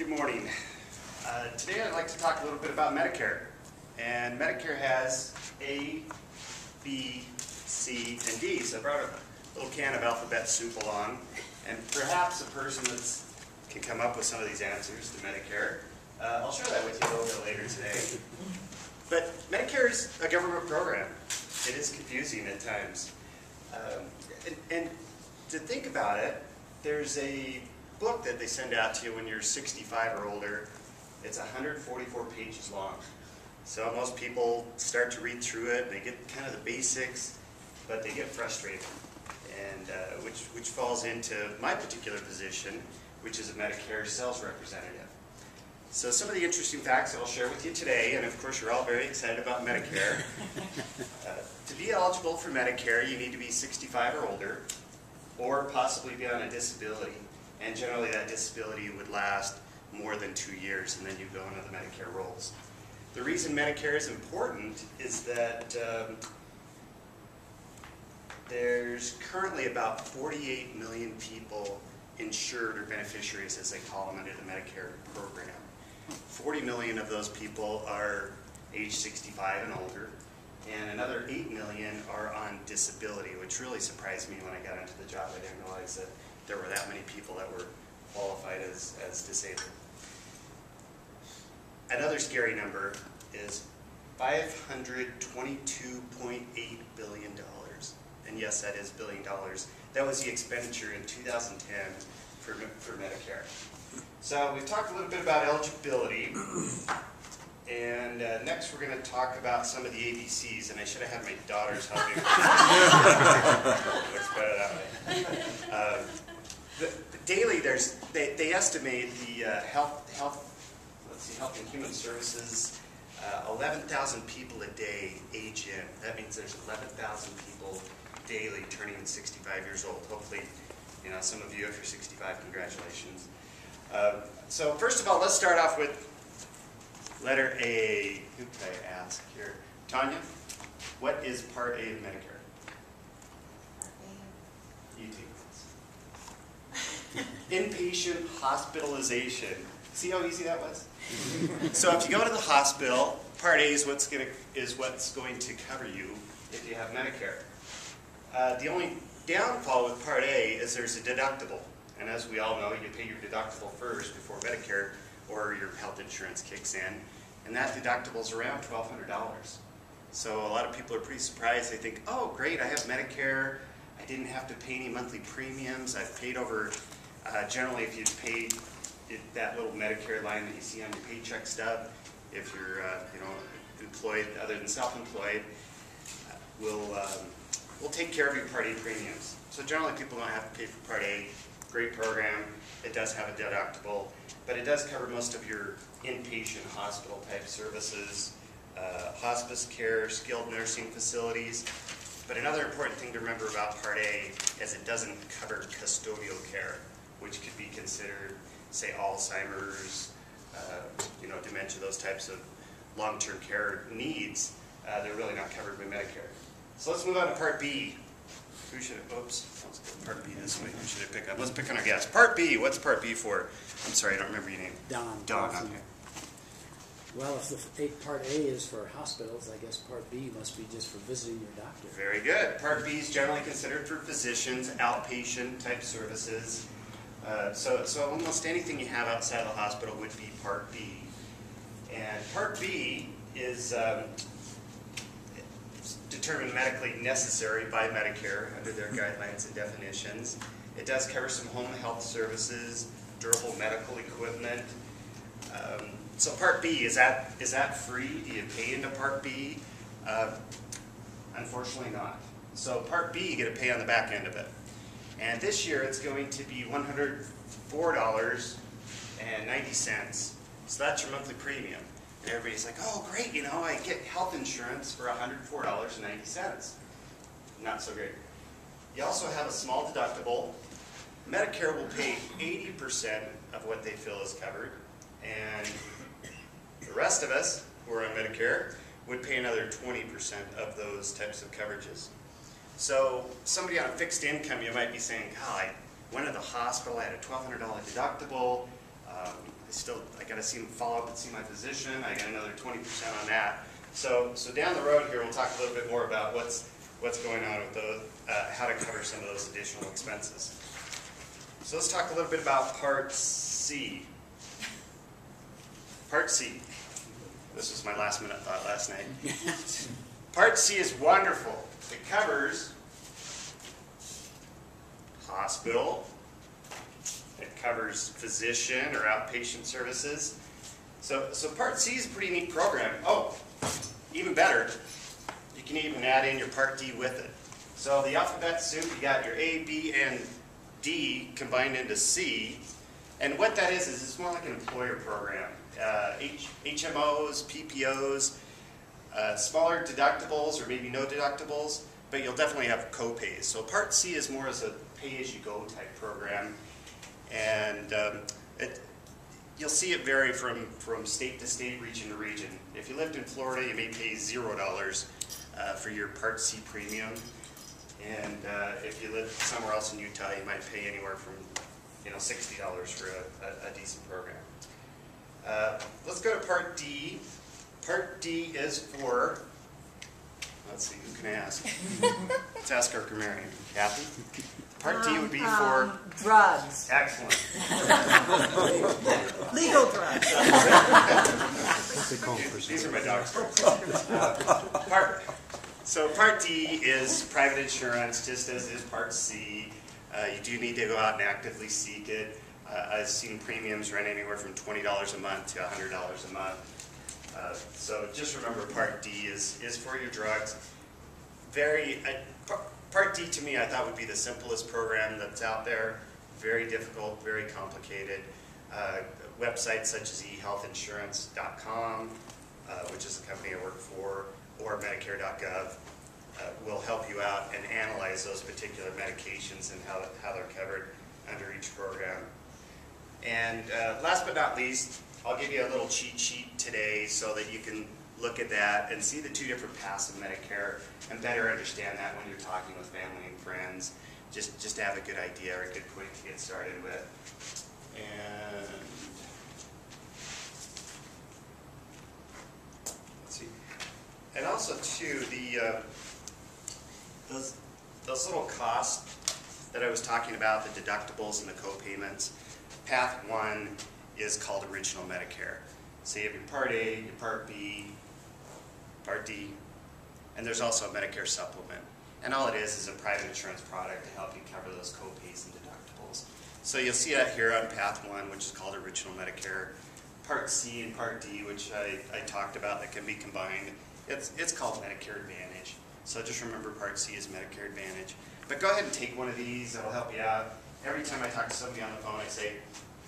Good morning. Today I'd like to talk a little bit about Medicare. And Medicare has A, B, C, and D. So I brought a little can of alphabet soup along. And perhaps a person that can come up with some of these answers to Medicare. I'll share that with you a little bit later today. But Medicare is a government program. It is confusing at times. And to think about it, there's a book that they send out to you when you're 65 or older. It's 144 pages long. So most people start to read through it, and they get kind of the basics, but they get frustrated, and which falls into my particular position, which is a Medicare sales representative. So some of the interesting facts that I'll share with you today, and of course you're all very excited about Medicare. To be eligible for Medicare, you need to be 65 or older, or possibly be on a disability. And generally that disability would last more than 2 years, and then you go into the Medicare rolls. The reason Medicare is important is that there's currently about 48 million people insured, or beneficiaries as they call them, under the Medicare program. 40 million of those people are age 65 and older, and another 8 million are on disability, which really surprised me when I got into the job. I didn't realize that there were that many people that were qualified as disabled. Another scary number is $522.8 billion. And yes, that is $1 billion. That was the expenditure in 2010 for Medicare. So we've talked a little bit about eligibility. And next we're going to talk about some of the ABCs. And I should have had my daughters help me. Looks better that way. Daily, they estimate the Health and Human Services, 11,000 people a day age in. That means there's 11,000 people daily turning 65 years old. Hopefully, you know, some of you, if you're 65, congratulations. So first of all, let's start off with letter A. Who could I ask here? Tanya, what is Part A of Medicare? Part A. You take this. Inpatient hospitalization. See how easy that was? So if you go to the hospital, Part A is what's going to cover you if you have Medicare. The only downfall with Part A is there's a deductible. And as we all know, you pay your deductible first before Medicare or your health insurance kicks in. And that deductible is around $1,200. So a lot of people are pretty surprised. They think, oh, great, I have Medicare. I didn't have to pay any monthly premiums. I've paid over, generally if you paid that little Medicare line that you see on your paycheck stub, if you're employed other than self-employed, we'll take care of your Part A premiums. So generally people don't have to pay for Part A. Great program. It does have a deductible, but it does cover most of your inpatient hospital type services, hospice care, skilled nursing facilities. But another important thing to remember about Part A is it doesn't cover custodial care, which could be considered, say, Alzheimer's, dementia, those types of long-term care needs. They're really not covered by Medicare. So let's move on to Part B. Who should I, oops, let's go Part B this way. Who should I pick up? Let's pick on our guest. Part B, what's Part B for? I'm sorry, I don't remember your name. Don. Don, okay. Well, if Part A is for hospitals, I guess Part B must be just for visiting your doctor. Very good. Part B is generally considered for physicians, outpatient type services. So almost anything you have outside of the hospital would be Part B. And Part B is determined medically necessary by Medicare under their guidelines and definitions. It does cover some home health services, durable medical equipment. So Part B, is that free? Do you pay into Part B? Unfortunately not. So Part B, you get to pay on the back end of it. And this year it's going to be $104.90. So that's your monthly premium. And everybody's like, oh great, I get health insurance for $104.90. Not so great. You also have a small deductible. Medicare will pay 80% of what they feel is covered. And the rest of us who are on Medicare would pay another 20% of those types of coverages. So somebody on a fixed income, you might be saying, God, I went to the hospital, I had a $1,200 deductible, I got to follow up and see my physician. I got another 20% on that. So down the road here, we'll talk a little bit more about what's going on with those, how to cover some of those additional expenses. So let's talk a little bit about Part C. Part C. This was my last minute thought last night. Part C is wonderful. It covers hospital. It covers physician or outpatient services. So Part C is a pretty neat program. Oh, even better, you can even add in your Part D with it. So the alphabet soup, you got your A, B, and D combined into C. And what that is it's more like an employer program. HMOs, PPOs, smaller deductibles or maybe no deductibles, but you'll definitely have co-pays. So Part C is more as a pay-as-you-go type program. And you'll see it vary from state to state, region to region. If you lived in Florida, you may pay $0 for your Part C premium. And if you live somewhere else in Utah, you might pay anywhere from $60 for a decent program. Let's go to Part D. Part D is for, let's see, who can I ask? Let's ask our grammarian. Kathy? Part D would be for... drugs. Excellent. Legal drugs. These are my dog's drugs. So Part D is private insurance, just as is Part C. You do need to go out and actively seek it. I've seen premiums run anywhere from $20 a month to $100 a month. So just remember Part D is for your drugs. Part D to me I thought would be the simplest program that's out there. Very difficult, very complicated. Websites such as ehealthinsurance.com, which is the company I work for, or Medicare.gov will help you out and analyze those particular medications and how they're covered under each program. And last but not least, I'll give you a little cheat sheet today so that you can look at that and see the two different paths of Medicare and better understand that when you're talking with family and friends. Just to have a good idea or a good point to get started with. And let's see. And also too, those little costs that I was talking about, the deductibles and the co-payments. Path 1 is called Original Medicare. So you have your Part A, your Part B, Part D, and there's also a Medicare supplement. And all it is a private insurance product to help you cover those co-pays and deductibles. So you'll see that here on Path 1, which is called Original Medicare. Part C and Part D, which I talked about, that can be combined. It's called Medicare Advantage. So just remember Part C is Medicare Advantage. But go ahead and take one of these. It'll help you out. Every time I talk to somebody on the phone, I say,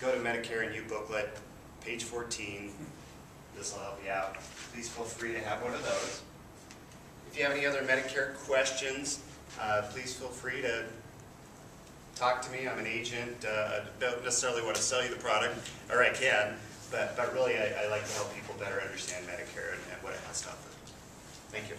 go to Medicare and You booklet, page 14. This will help you out. Please feel free to have one of those. If you have any other Medicare questions, please feel free to talk to me. I'm an agent. I don't necessarily want to sell you the product, or I can, but really I like to help people better understand Medicare and what it has to offer. Thank you.